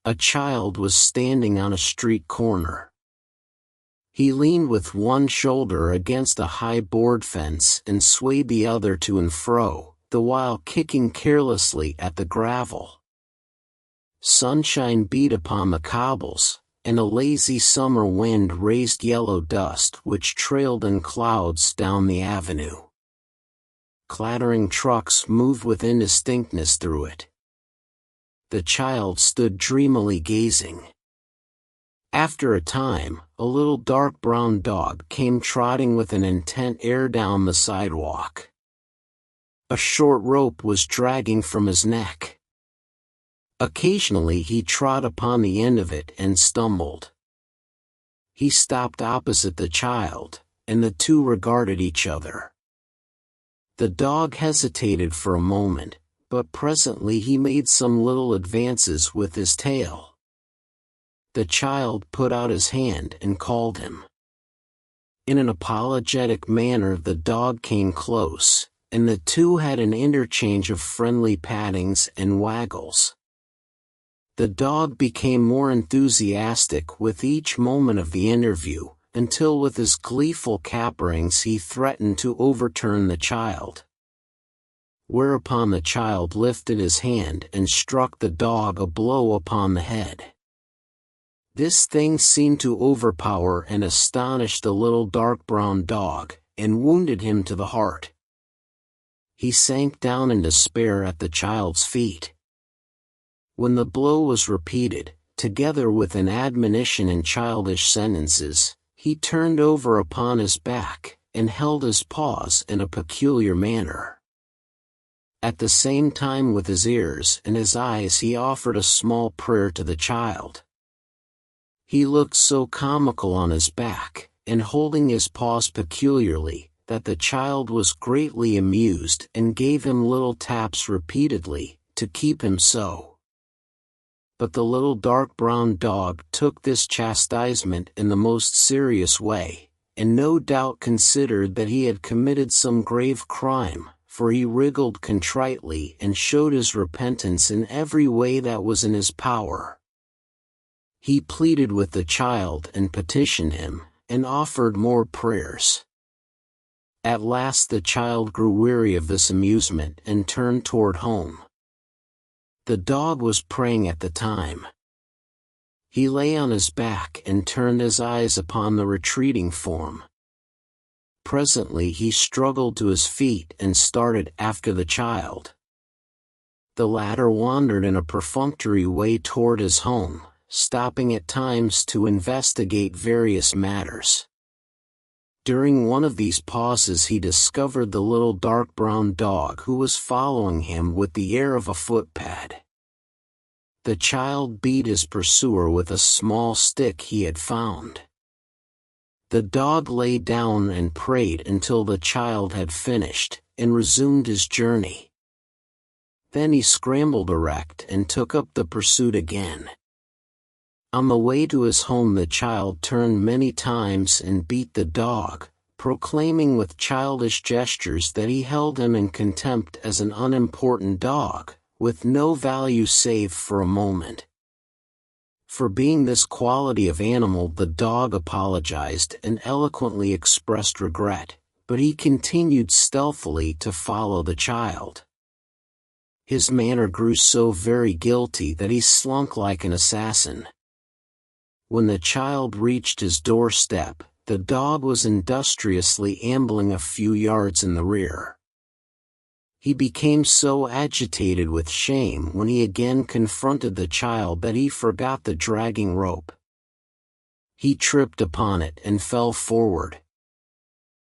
A child was standing on a street corner. He leaned with one shoulder against a high board fence and swayed the other to and fro, the while kicking carelessly at the gravel. Sunshine beat upon the cobbles, and a lazy summer wind raised yellow dust which trailed in clouds down the avenue. Clattering trucks moved with indistinctness through it. The child stood dreamily gazing. After a time, a little dark brown dog came trotting with an intent air down the sidewalk. A short rope was dragging from his neck. Occasionally he trod upon the end of it and stumbled. He stopped opposite the child, and the two regarded each other. The dog hesitated for a moment, but presently he made some little advances with his tail. The child put out his hand and called him. In an apologetic manner the dog came close, and the two had an interchange of friendly pattings and waggles. The dog became more enthusiastic with each moment of the interview, until with his gleeful caperings he threatened to overturn the child. Whereupon the child lifted his hand and struck the dog a blow upon the head. This thing seemed to overpower and astonish the little dark brown dog, and wounded him to the heart. He sank down in despair at the child's feet. When the blow was repeated, together with an admonition in childish sentences, he turned over upon his back, and held his paws in a peculiar manner. At the same time with his ears and his eyes he offered a small prayer to the child. He looked so comical on his back, and holding his paws peculiarly, that the child was greatly amused and gave him little taps repeatedly, to keep him so. But the little dark brown dog took this chastisement in the most serious way, and no doubt considered that he had committed some grave crime, for he wriggled contritely and showed his repentance in every way that was in his power. He pleaded with the child and petitioned him, and offered more prayers. At last the child grew weary of this amusement and turned toward home. The dog was praying at the time. He lay on his back and turned his eyes upon the retreating form. Presently he struggled to his feet and started after the child. The latter wandered in a perfunctory way toward his home, stopping at times to investigate various matters. During one of these pauses he discovered the little dark brown dog who was following him with the air of a footpad. The child beat his pursuer with a small stick he had found. The dog lay down and prayed until the child had finished, and resumed his journey. Then he scrambled erect and took up the pursuit again. On the way to his home the child turned many times and beat the dog, proclaiming with childish gestures that he held him in contempt as an unimportant dog, with no value save for a moment. For being this quality of animal the dog apologized and eloquently expressed regret, but he continued stealthily to follow the child. His manner grew so very guilty that he slunk like an assassin. When the child reached his doorstep, the dog was industriously ambling a few yards in the rear. He became so agitated with shame when he again confronted the child that he forgot the dragging rope. He tripped upon it and fell forward.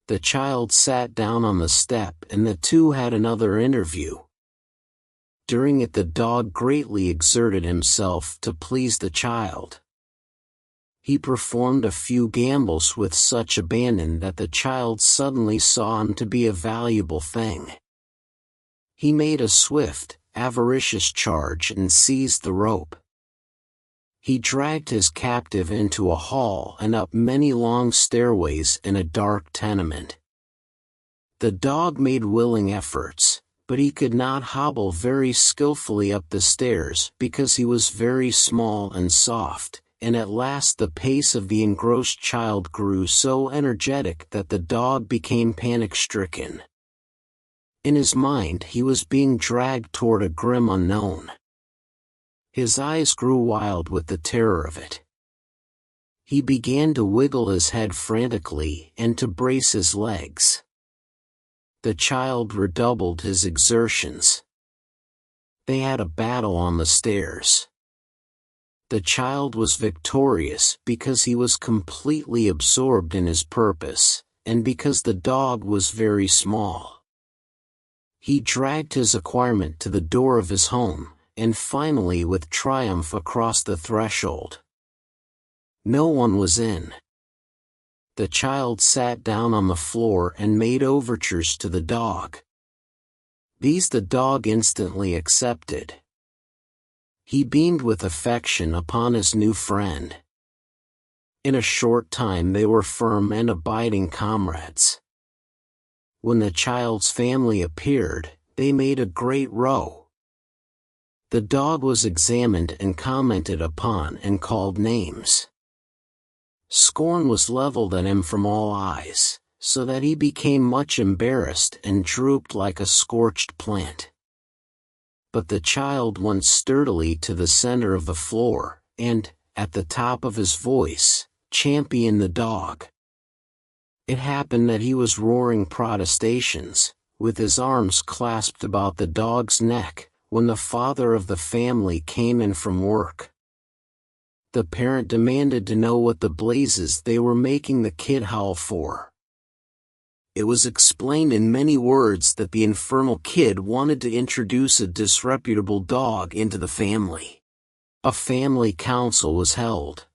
The child sat down on the step and the two had another interview. During it the dog greatly exerted himself to please the child. He performed a few gambols with such abandon that the child suddenly saw him to be a valuable thing. He made a swift, avaricious charge and seized the rope. He dragged his captive into a hall and up many long stairways in a dark tenement. The dog made willing efforts, but he could not hobble very skillfully up the stairs because he was very small and soft, and at last the pace of the engrossed child grew so energetic that the dog became panic-stricken. In his mind he was being dragged toward a grim unknown. His eyes grew wild with the terror of it. He began to wiggle his head frantically and to brace his legs. The child redoubled his exertions. They had a battle on the stairs. The child was victorious because he was completely absorbed in his purpose, and because the dog was very small. He dragged his acquirement to the door of his home, and finally with triumph across the threshold. No one was in. The child sat down on the floor and made overtures to the dog. These the dog instantly accepted. He beamed with affection upon his new friend. In a short time they were firm and abiding comrades. When the child's family appeared, they made a great row. The dog was examined and commented upon and called names. Scorn was leveled at him from all eyes, so that he became much embarrassed and drooped like a scorched plant. But the child went sturdily to the center of the floor, and, at the top of his voice, championed the dog. It happened that he was roaring protestations, with his arms clasped about the dog's neck, when the father of the family came in from work. The parent demanded to know what the blazes they were making the kid howl for. It was explained in many words that the infernal kid wanted to introduce a disreputable dog into the family. A family council was held.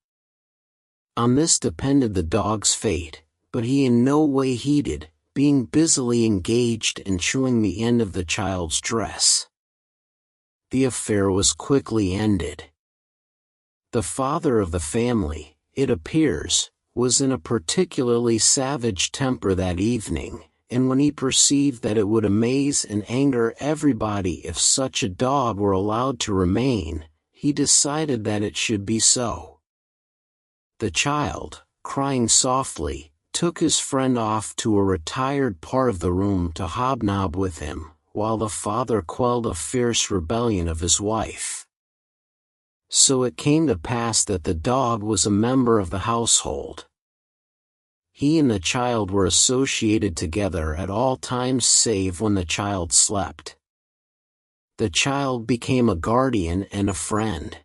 On this depended the dog's fate, but he in no way heeded, being busily engaged in chewing the end of the child's dress. The affair was quickly ended. The father of the family, it appears, was in a particularly savage temper that evening, and when he perceived that it would amaze and anger everybody if such a dog were allowed to remain, he decided that it should be so. The child, crying softly, took his friend off to a retired part of the room to hobnob with him, while the father quelled a fierce rebellion of his wife. So it came to pass that the dog was a member of the household. He and the child were associated together at all times save when the child slept. The child became a guardian and a friend.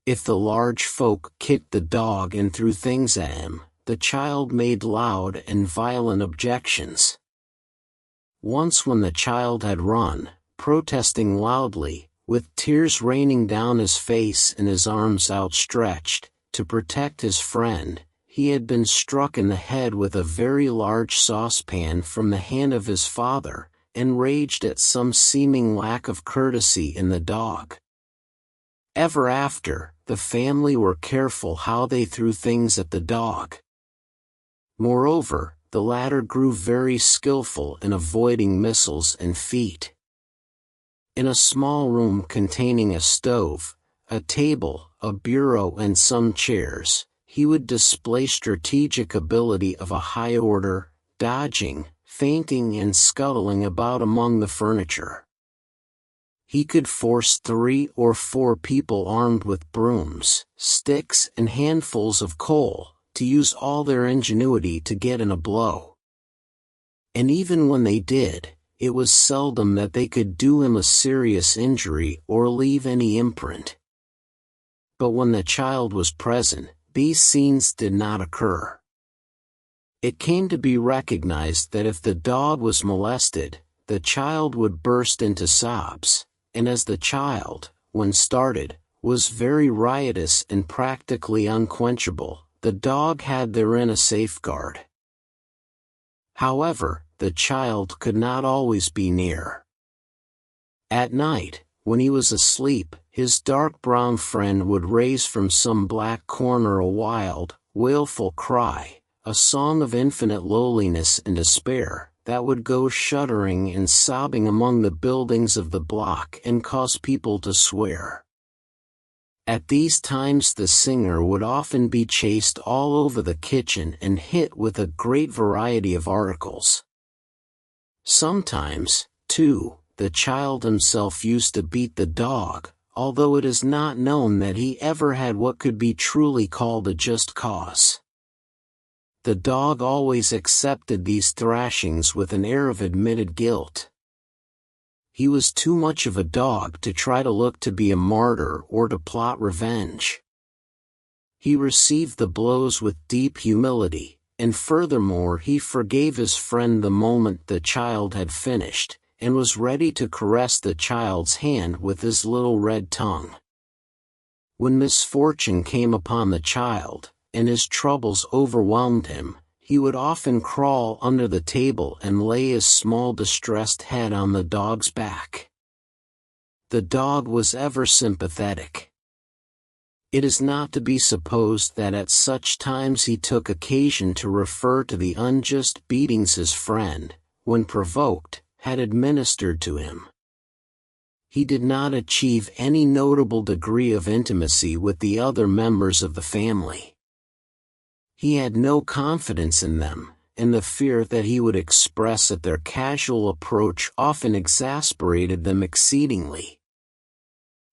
If the large folk kicked the dog and threw things at him, the child made loud and violent objections. Once when the child had run, protesting loudly, with tears raining down his face and his arms outstretched, to protect his friend, he had been struck in the head with a very large saucepan from the hand of his father, and raged at some seeming lack of courtesy in the dog. Ever after, the family were careful how they threw things at the dog. Moreover, the latter grew very skillful in avoiding missiles and feet. In a small room containing a stove, a table, a bureau and some chairs, he would display strategic ability of a high order, dodging, feinting and scuttling about among the furniture. He could force 3 or 4 people armed with brooms, sticks and handfuls of coal, to use all their ingenuity to get in a blow. And even when they did, it was seldom that they could do him a serious injury or leave any imprint. But when the child was present, these scenes did not occur. It came to be recognized that if the dog was molested, the child would burst into sobs, and as the child, when started, was very riotous and practically unquenchable, the dog had therein a safeguard. However, the child could not always be near. At night, when he was asleep, his dark brown friend would raise from some black corner a wild, wailful cry, a song of infinite lowliness and despair, that would go shuddering and sobbing among the buildings of the block and cause people to swear. At these times the singer would often be chased all over the kitchen and hit with a great variety of articles. Sometimes, too, the child himself used to beat the dog, although it is not known that he ever had what could be truly called a just cause. The dog always accepted these thrashings with an air of admitted guilt. He was too much of a dog to try to look to be a martyr or to plot revenge. He received the blows with deep humility, and furthermore he forgave his friend the moment the child had finished, and was ready to caress the child's hand with his little red tongue. When misfortune came upon the child, and his troubles overwhelmed him, he would often crawl under the table and lay his small distressed head on the dog's back. The dog was ever sympathetic. It is not to be supposed that at such times he took occasion to refer to the unjust beatings his friend, when provoked, had administered to him. He did not achieve any notable degree of intimacy with the other members of the family. He had no confidence in them, and the fear that he would express at their casual approach often exasperated them exceedingly.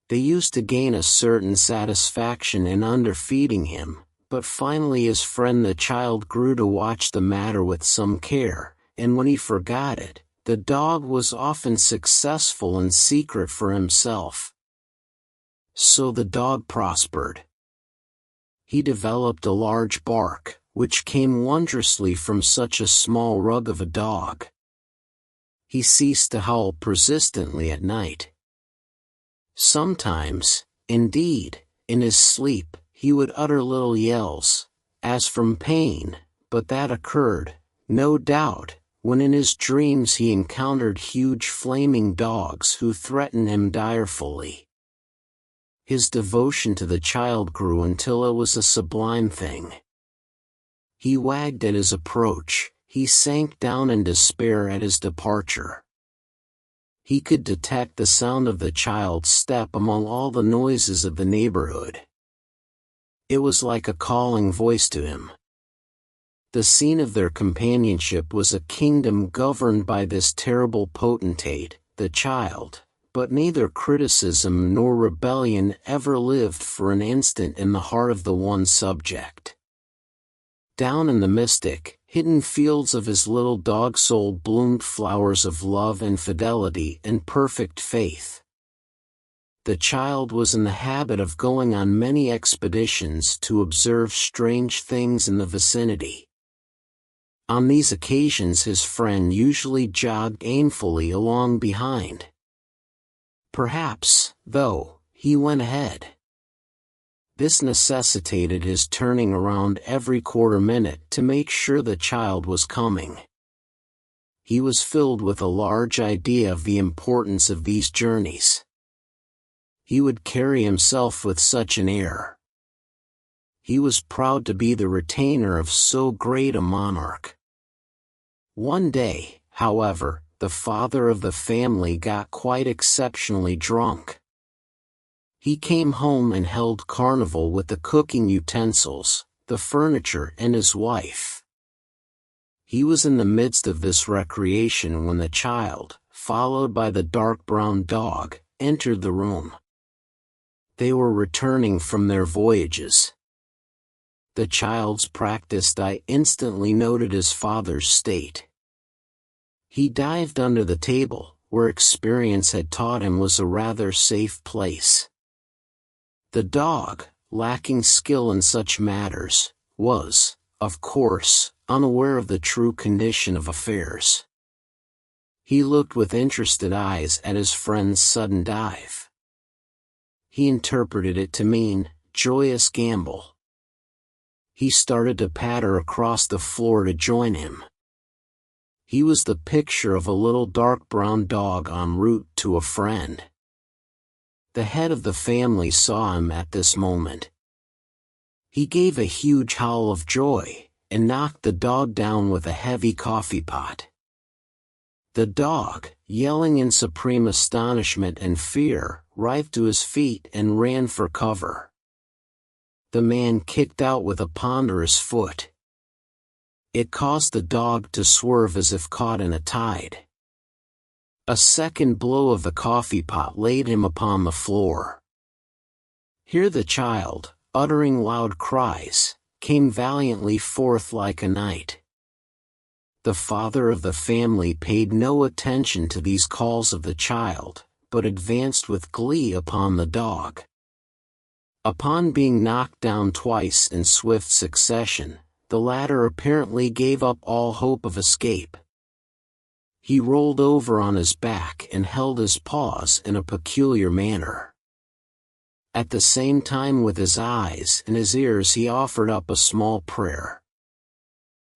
They used to gain a certain satisfaction in underfeeding him, but finally his friend the child grew to watch the matter with some care, and when he forgot it, the dog was often successful in secret for himself. So the dog prospered. He developed a large bark, which came wondrously from such a small rug of a dog. He ceased to howl persistently at night. Sometimes, indeed, in his sleep, he would utter little yells, as from pain, but that occurred, no doubt, when in his dreams he encountered huge flaming dogs who threatened him direfully. His devotion to the child grew until it was a sublime thing. He wagged at his approach, he sank down in despair at his departure. He could detect the sound of the child's step among all the noises of the neighborhood. It was like a calling voice to him. The scene of their companionship was a kingdom governed by this terrible potentate, the child. But neither criticism nor rebellion ever lived for an instant in the heart of the one subject. Down in the mystic, hidden fields of his little dog soul bloomed flowers of love and fidelity and perfect faith. The child was in the habit of going on many expeditions to observe strange things in the vicinity. On these occasions his friend usually jogged aimfully along behind. Perhaps, though, he went ahead. This necessitated his turning around every quarter minute to make sure the child was coming. He was filled with a large idea of the importance of these journeys. He would carry himself with such an air. He was proud to be the retainer of so great a monarch. One day, however, the father of the family got quite exceptionally drunk. He came home and held carnival with the cooking utensils, the furniture and his wife. He was in the midst of this recreation when the child, followed by the dark brown dog, entered the room. They were returning from their voyages. The child's practiced eye instantly noted his father's state. He dived under the table, where experience had taught him was a rather safe place. The dog, lacking skill in such matters, was, of course, unaware of the true condition of affairs. He looked with interested eyes at his friend's sudden dive. He interpreted it to mean, joyous gambol. He started to patter across the floor to join him. He was the picture of a little dark brown dog en route to a friend. The head of the family saw him at this moment. He gave a huge howl of joy, and knocked the dog down with a heavy coffee pot. The dog, yelling in supreme astonishment and fear, writhed to his feet and ran for cover. The man kicked out with a ponderous foot. It caused the dog to swerve as if caught in a tide. A second blow of the coffee pot laid him upon the floor. Here the child, uttering loud cries, came valiantly forth like a knight. The father of the family paid no attention to these calls of the child, but advanced with glee upon the dog. Upon being knocked down twice in swift succession, the latter apparently gave up all hope of escape. He rolled over on his back and held his paws in a peculiar manner. At the same time with his eyes and his ears he offered up a small prayer.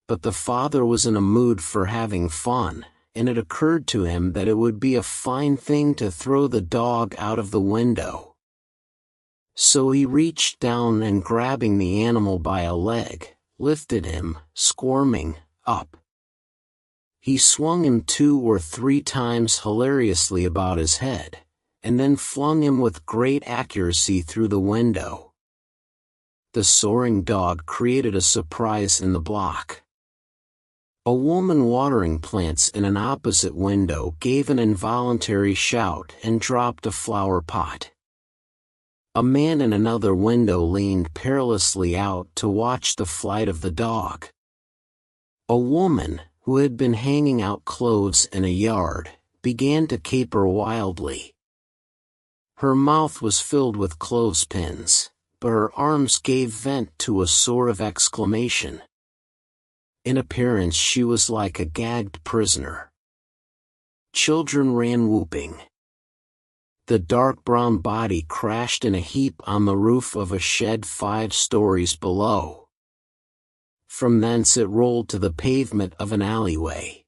But the father was in a mood for having fun, and it occurred to him that it would be a fine thing to throw the dog out of the window. So he reached down and grabbing the animal by a leg, lifted him, squirming, up. He swung him 2 or 3 times hilariously about his head, and then flung him with great accuracy through the window. The soaring dog created a surprise in the block. A woman watering plants in an opposite window gave an involuntary shout and dropped a flower pot. A man in another window leaned perilously out to watch the flight of the dog. A woman, who had been hanging out clothes in a yard, began to caper wildly. Her mouth was filled with clothespins, but her arms gave vent to a sort of exclamation. In appearance she was like a gagged prisoner. Children ran whooping. The dark brown body crashed in a heap on the roof of a shed 5 stories below. From thence it rolled to the pavement of an alleyway.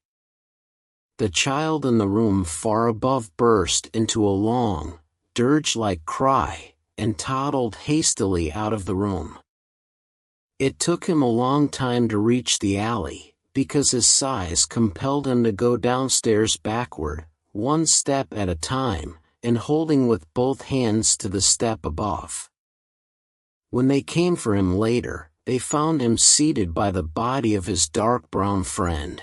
The child in the room far above burst into a long, dirge-like cry, and toddled hastily out of the room. It took him a long time to reach the alley, because his size compelled him to go downstairs backward, 1 step at a time, and holding with both hands to the step above. When they came for him later, they found him seated by the body of his dark brown friend.